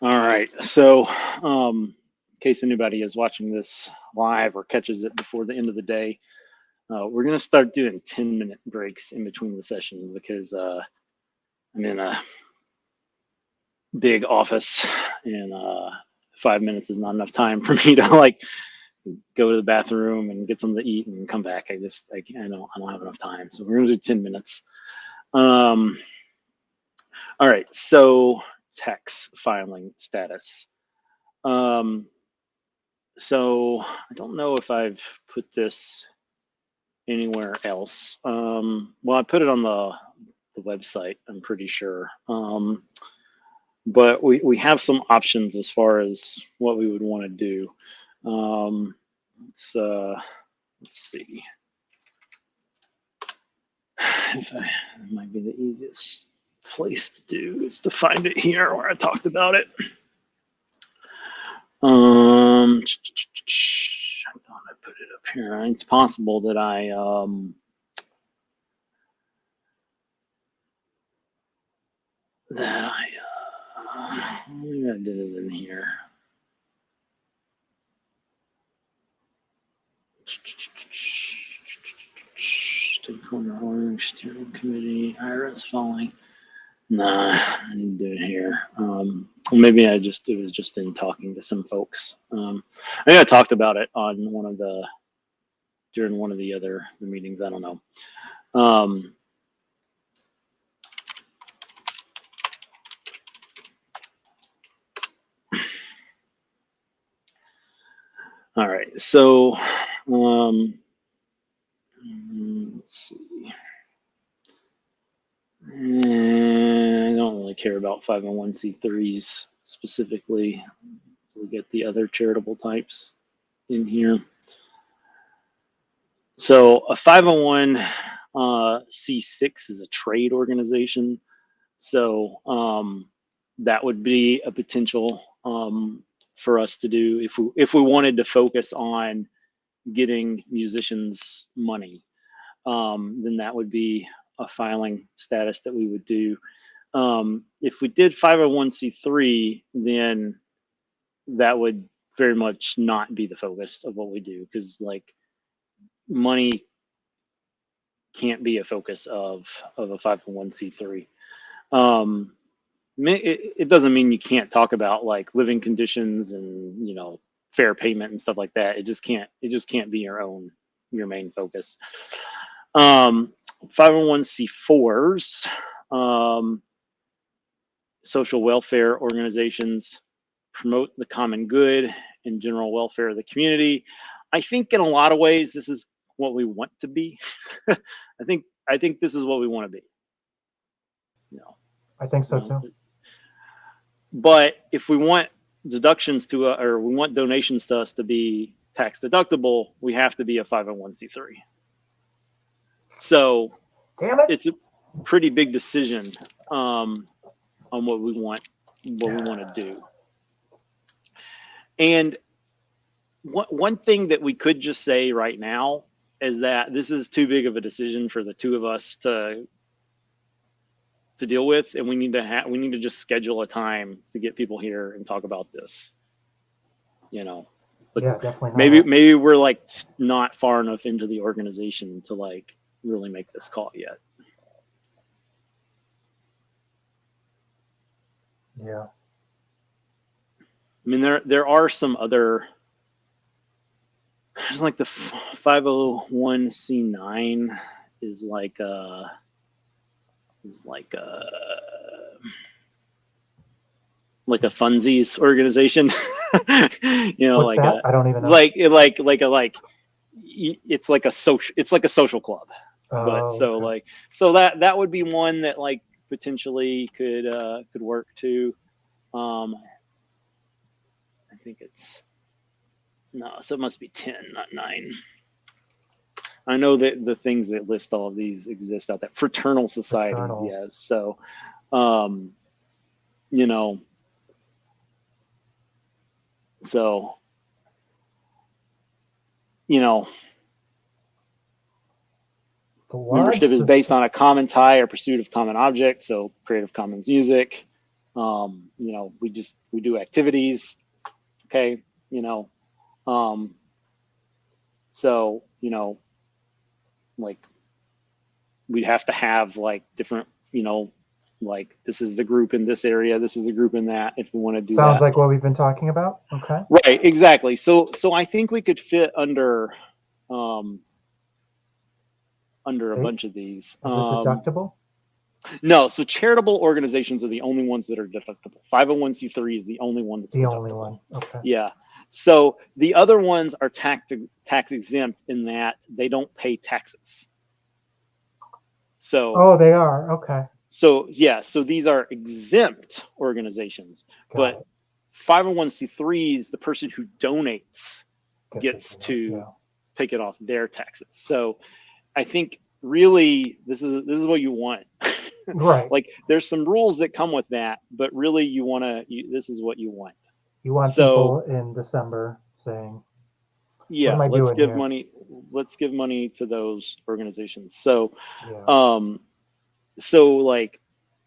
All right. So, in case anybody is watching this live or catches it before the end of the day, we're going to start doing 10-minute breaks in between the sessions because I'm in a big office and 5 minutes is not enough time for me to like go to the bathroom and get something to eat and come back. I don't have enough time. So we're going to do 10 minutes. All right. So tax filing status. So I don't know if I've put this anywhere else. Well, I put it on the website, I'm pretty sure. But we have some options as far as what we would want to do. Let's see. It might be the easiest place to do is to find it here where I talked about it. I thought I put it up here. It's possible that maybe I did it in here. Stakeholder steering committee, IRS following. Nah, I didn't do it here. Maybe it was just in talking to some folks. I think I talked about it on during one of the other meetings. I don't know. All right, so let's see. I don't really care about 501c3s specifically. We'll get the other charitable types in here. So a 501c6 is a trade organization. So that would be a potential for us to do if we wanted to focus on getting musicians money. Then that would be a filing status that we would do. If we did 501c3, then that would very much not be the focus of what we do, because like money can't be a focus of a 501c3. It doesn't mean you can't talk about like living conditions and fair payment and stuff like that. It just can't be your main focus. 501c4s, social welfare organizations, promote the common good and general welfare of the community. I think in a lot of ways this is what we want to be. I think this is what we want to be. I think so too. But if we want deductions or we want donations to us to be tax deductible, we have to be a 501c3. So it's a pretty big decision on what we want to do. And one thing that we could just say right now is that this is too big of a decision for the two of us to deal with, and we need to just schedule a time to get people here and talk about this. Yeah, definitely. Maybe we're like not far enough into the organization to like really make this call yet. Yeah. I mean, there are some other. There's like the 501c9 is like a funsies organization. What's that? I don't even know. It's like a social club. But so that would be one that like potentially could work too. I think so it must be 10, not 9. I know that the things that list all of these exist out there. Fraternal societies, yes. So, membership is based on a common tie or pursuit of common object. So Creative Commons music. You know, we do activities. Okay. You know, so, you know, like we'd have to have like different, you know, like this is the group in this area, this is the group in that, if we want to do Sounds that. like what we've been talking about. Okay. Right, exactly. So I think we could fit under a bunch of these. Is it deductible? No, so charitable organizations are the only ones that are deductible. 501c3 is the only one that's the deductible. only one. Okay. Yeah. So the other ones are tax exempt in that they don't pay taxes. So oh, they are. Okay. So yeah, so these are exempt organizations, but 501c3s, the person who donates gets to take it off their taxes. So I think really this is what you want. Right. Like there's some rules that come with that, but really you want to, this is what you want. You want people in December saying, yeah, let's give money to those organizations. So, so like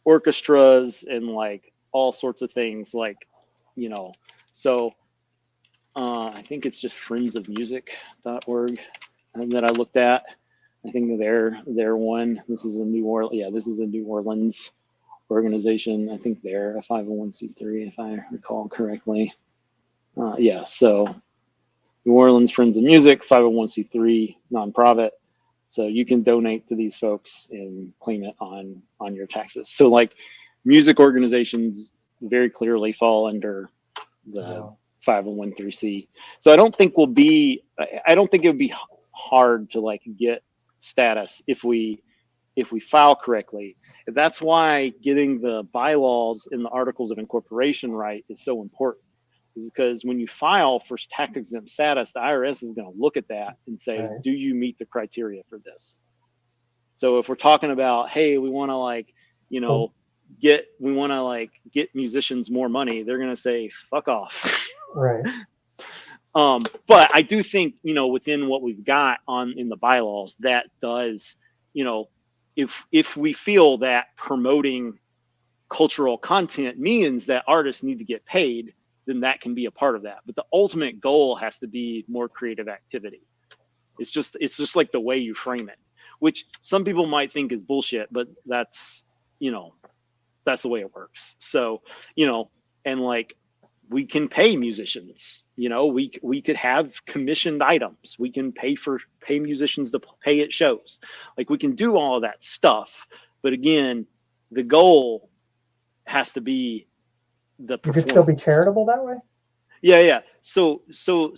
orchestras and like all sorts of things, like, you know, so I think it's just friendsofmusic.org that I looked at. I think they're one. This is a New Orleans organization. I think they're a 501c3 if I recall correctly. So New Orleans Friends of Music, 501c3 nonprofit. So you can donate to these folks and claim it on your taxes. So like music organizations very clearly fall under the 501c3. So I don't think it would be hard to like get status if we file correctly. That's why getting the bylaws in the articles of incorporation right is so important. Is because when you file for tax exempt status, the IRS is going to look at that and say, do you meet the criteria for this? So if we're talking about, hey, we want to like, you know, get musicians more money, they're going to say, fuck off. Right. But I do think, you know, within what we've got in the bylaws, that does, you know, if we feel that promoting cultural content means that artists need to get paid, then that can be a part of that. But the ultimate goal has to be more creative activity. It's just like the way you frame it, which some people might think is bullshit, but that's, you know, that's the way it works. So, you know, and like we can pay musicians, you know, we could have commissioned items. We can pay musicians to pay at shows. Like we can do all of that stuff. But again, the goal has to be the performance. You could still be charitable that way? Yeah. So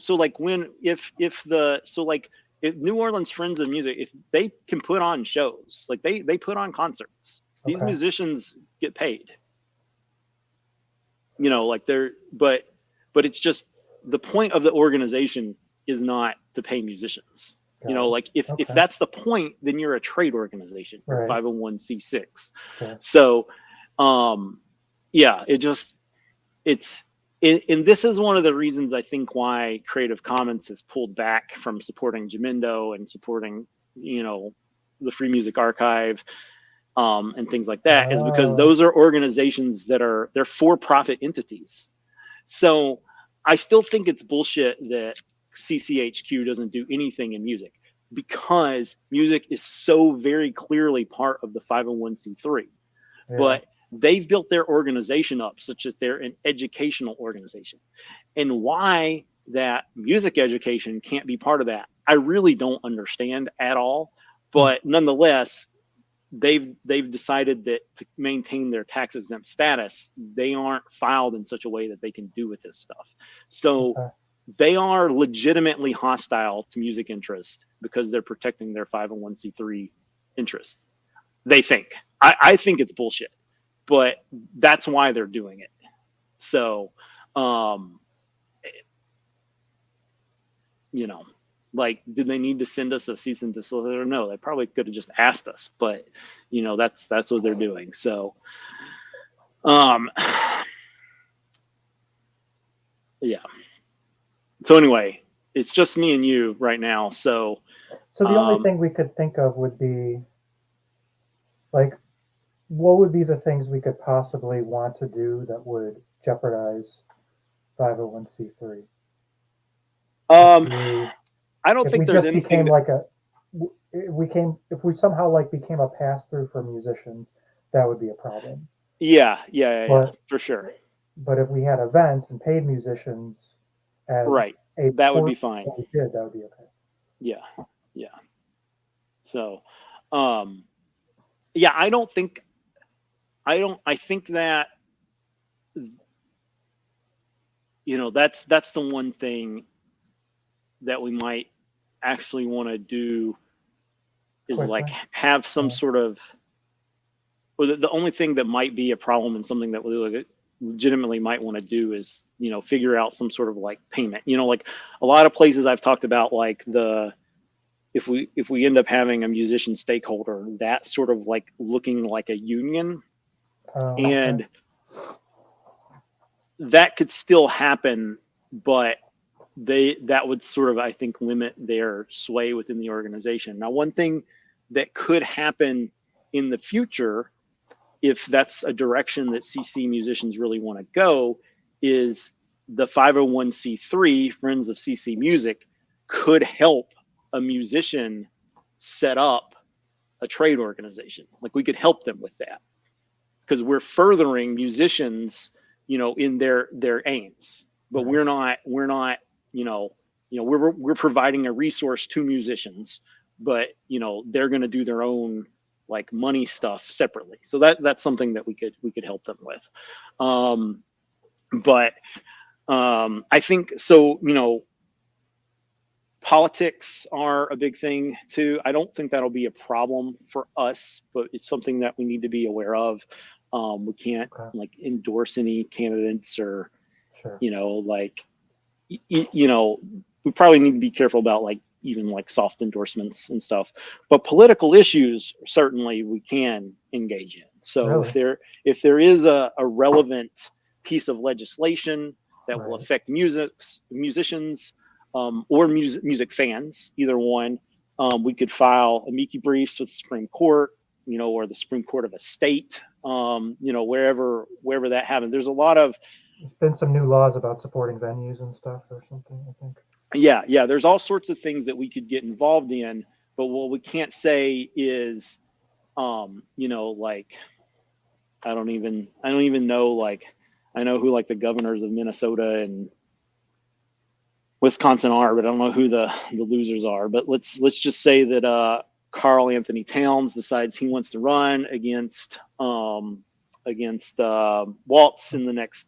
like if New Orleans Friends of Music, if they can put on shows, like they put on concerts, these musicians get paid. You know, like but it's just the point of the organization is not to pay musicians. You know, like if that's the point, then you're a trade organization, 501c6. So, and this is one of the reasons I think why Creative Commons has pulled back from supporting Jamendo and supporting, you know, the Free Music Archive and things like that, is because those are organizations they're for-profit entities. So I still think it's bullshit that CCHQ doesn't do anything in music, because music is so very clearly part of the 501c3. But they've built their organization up such that they're an educational organization. And why that music education can't be part of that, I really don't understand at all. But nonetheless, they've decided that to maintain their tax exempt status, they aren't filed in such a way that they can do with this stuff. So they are legitimately hostile to music interest because they're protecting their 501c3 interests. They think. I think it's bullshit, but that's why they're doing it. So, you know, like, did they need to send us a cease and desist? No, they probably could have just asked us, but you know, that's what they're doing. So, yeah. So anyway, it's just me and you right now. So the only thing we could think of would be like what would be the things we could possibly want to do that would jeopardize 501c3? Um, We, I don't if we think there's just anything became that, like a, if we somehow like became a pass through for musicians, that would be a problem. yeah, But for sure. but if we had events and paid musicians as Right. a That would be portion fine. of what we did, that would be okay. Yeah. Yeah. So, yeah, I think that, that's the one thing that we might actually want to do is Quickly. like have some sort of, or the only thing that might be a problem and something that we legitimately might want to do is, figure out some sort of like payment, like a lot of places I've talked about, like if we end up having a musician stakeholder, that's sort of like looking like a union, and that could still happen, but that would sort of, I think, limit their sway within the organization. Now, one thing that could happen in the future, if that's a direction that CC musicians really want to go, is the 501c3 Friends of CC Music could help a musician set up a trade organization. Like, we could help them with that because we're furthering musicians, in their aims, but we're not, we're providing a resource to musicians, but they're going to do their own like money stuff separately. So that's something that we could help them with. But I think so, politics are a big thing too. I don't think that'll be a problem for us, but it's something that we need to be aware of. We can't like endorse any candidates or, like, we probably need to be careful about like even like soft endorsements and stuff, but political issues certainly we can engage in. So if there is a relevant piece of legislation that will affect musicians or music fans, either one, we could file amici briefs with the Supreme Court, or the Supreme Court of a state, wherever that happens. There's been some new laws about supporting venues and stuff or something, I think. Yeah. There's all sorts of things that we could get involved in, but what we can't say is, like, I don't even know, like, I know who like the governors of Minnesota and Wisconsin are, but I don't know who the losers are. But let's just say that Carl Anthony Towns decides he wants to run against Waltz in the next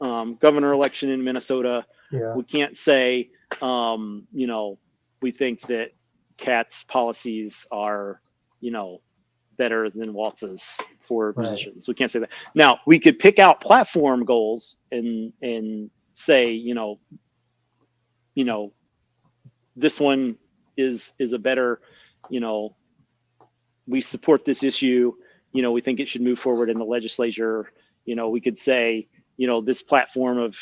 governor election in Minnesota. We can't say, we think that Kat's policies are, better than Waltz's for musicians. We can't say that. Now, we could pick out platform goals and say, this one is a better, we support this issue, we think it should move forward in the legislature. We could say, this platform of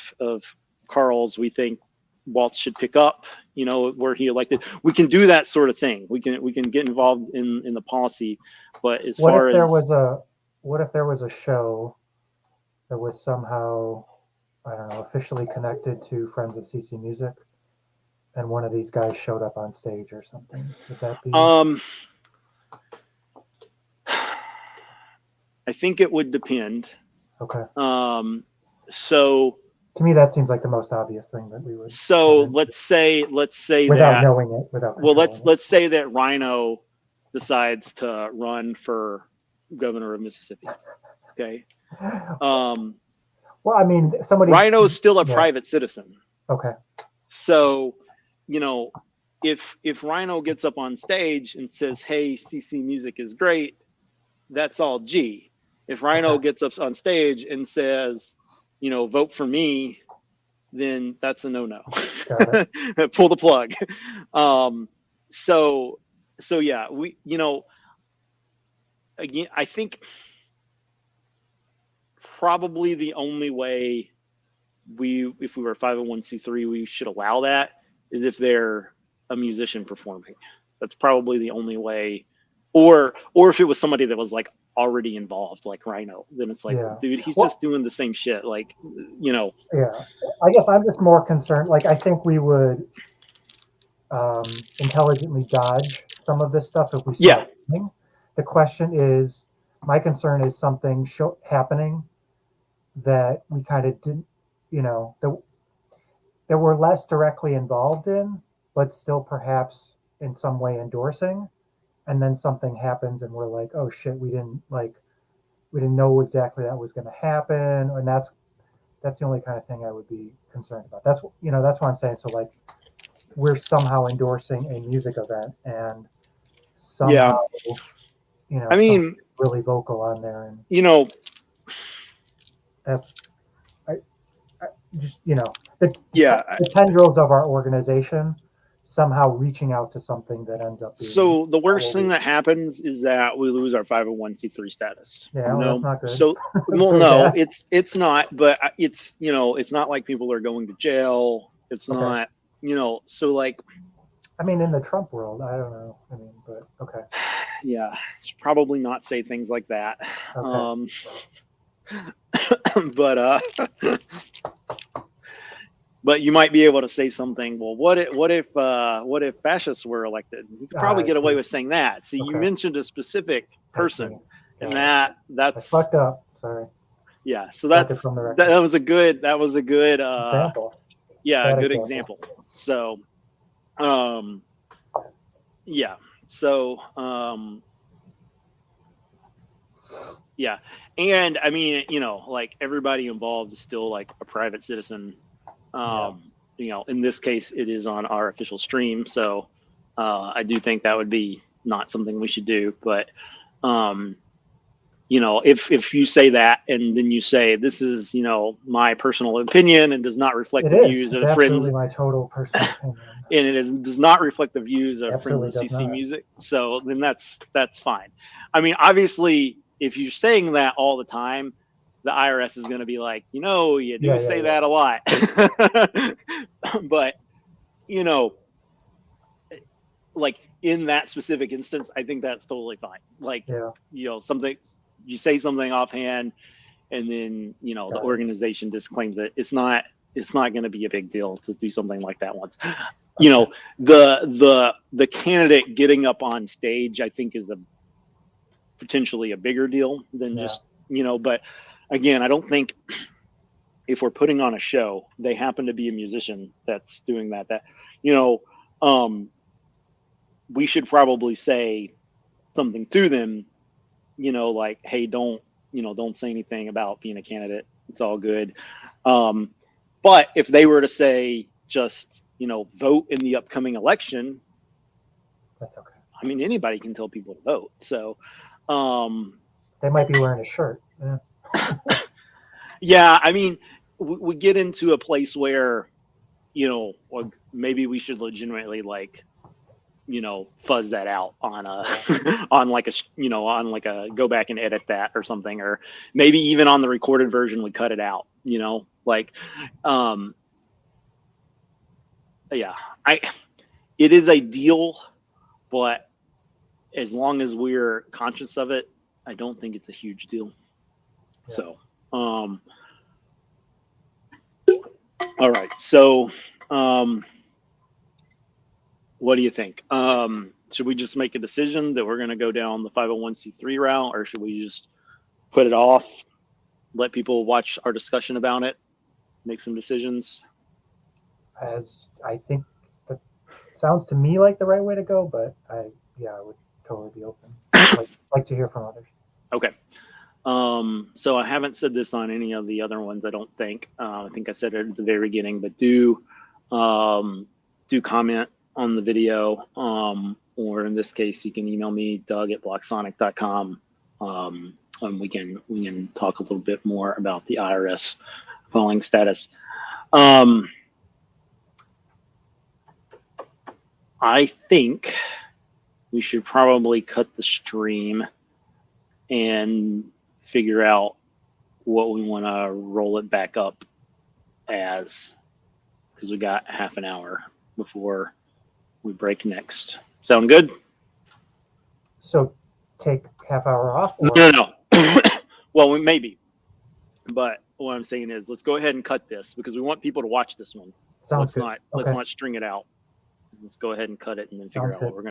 Carl's, we think Waltz should pick up, where he elected. We can do that sort of thing. We can get involved in the policy, but what if there was a show that was somehow, I don't know, officially connected to Friends of CC Music, and one of these guys showed up on stage or something? Would that be? I think it would depend. Okay. So to me, that seems like the most obvious thing that we would. So let's say without knowing it, let's say that Rhino decides to run for governor of Mississippi. Okay. Well, I mean, Rhino's still a private citizen. Okay. So, if Rhino gets up on stage and says, "Hey, CC Music is great," that's all G. If Rhino gets up on stage and says, vote for me, then that's a no-no. Pull the plug. So yeah, we, again, I think probably the only way if we were 501c3, we should allow that is if they're a musician performing. That's probably the only way, or if it was somebody that was like already involved, like Rhino, then it's like, Yeah. dude, he's Well, just doing the same shit. Like, you know, yeah. I guess I'm just more concerned. Like, I think we would intelligently dodge some of this stuff if we saw yeah, it coming. The question is, my concern is something happening that we kind of didn't, that we're less directly involved in, but still perhaps in some way endorsing. And then something happens and we're like, oh shit, we didn't know exactly that was going to happen. And that's the only kind of thing I would be concerned about. That's what I'm saying. So like, we're somehow endorsing a music event and yeah. somehow, I some mean, really vocal on there. And you know, that's, I just, yeah. the tendrils of our organization somehow reaching out to something that ends up being. So the worst thing that happens is that we lose our 501c3 status. Yeah, well, that's not good. So, well, no, it's not, but it's, it's not like people are going to jail. It's not, so like, I mean, in the Trump world, I don't know. I mean, but okay. Yeah, should probably not say things like that. Okay. But you might be able to say something. Well, what if fascists were elected? You could probably get away with saying that. See, you mentioned a specific person, and that's I fucked up. Sorry. Yeah, so that was a good example. Yeah, a good example. So, yeah. So, yeah. And I mean, like everybody involved is still like a private citizen. In this case, it is on our official stream. So, I do think that would be not something we should do. But, if you say that and then you say this is, my personal opinion and does not reflect the views of the friends, my total personal opinion, and it does not reflect the views of Friends of CC Music, so then that's fine. I mean, obviously, if you're saying that all the time, the IRS is going to be like, you do say that a lot, but like in that specific instance, I think that's totally fine. Like, something you say something offhand, and then the organization disclaims it. It's not going to be a big deal to do something like that once. The candidate getting up on stage, I think, is potentially a bigger deal than just But again, I don't think if we're putting on a show, they happen to be a musician that's doing that. We should probably say something to them, like, hey, don't say anything about being a candidate. It's all good. But if they were to say just, vote in the upcoming election, that's okay. I mean, anybody can tell people to vote. So they might be wearing a shirt. Yeah. Yeah, I mean, we get into a place where, or maybe we should legitimately fuzz that out on on like a go back and edit that or something, or maybe even on the recorded version we cut it out. It is ideal, but as long as we're conscious of it, I don't think it's a huge deal. Yeah. So, all right. So, what do you think? Should we just make a decision that we're going to go down the 501c3 route, or should we just put it off, let people watch our discussion about it, make some decisions? As I think that sounds to me like the right way to go, but I would totally be open. like to hear from others. Okay. So I haven't said this on any of the other ones, I don't think. I think I said it at the very beginning, but do comment on the video, or in this case, you can email me, doug@blocksonic.com, and we can talk a little bit more about the IRS filing status. I think we should probably cut the stream and figure out what we want to roll it back up as, because we got half an hour before we break next. Sound good? So take half hour off? Or No. Well, maybe. But what I'm saying is, let's go ahead and cut this because we want people to watch this one. So sounds let's good. not let's Okay. not string it out. Let's go ahead and cut it and then figure Sounds out what good. we're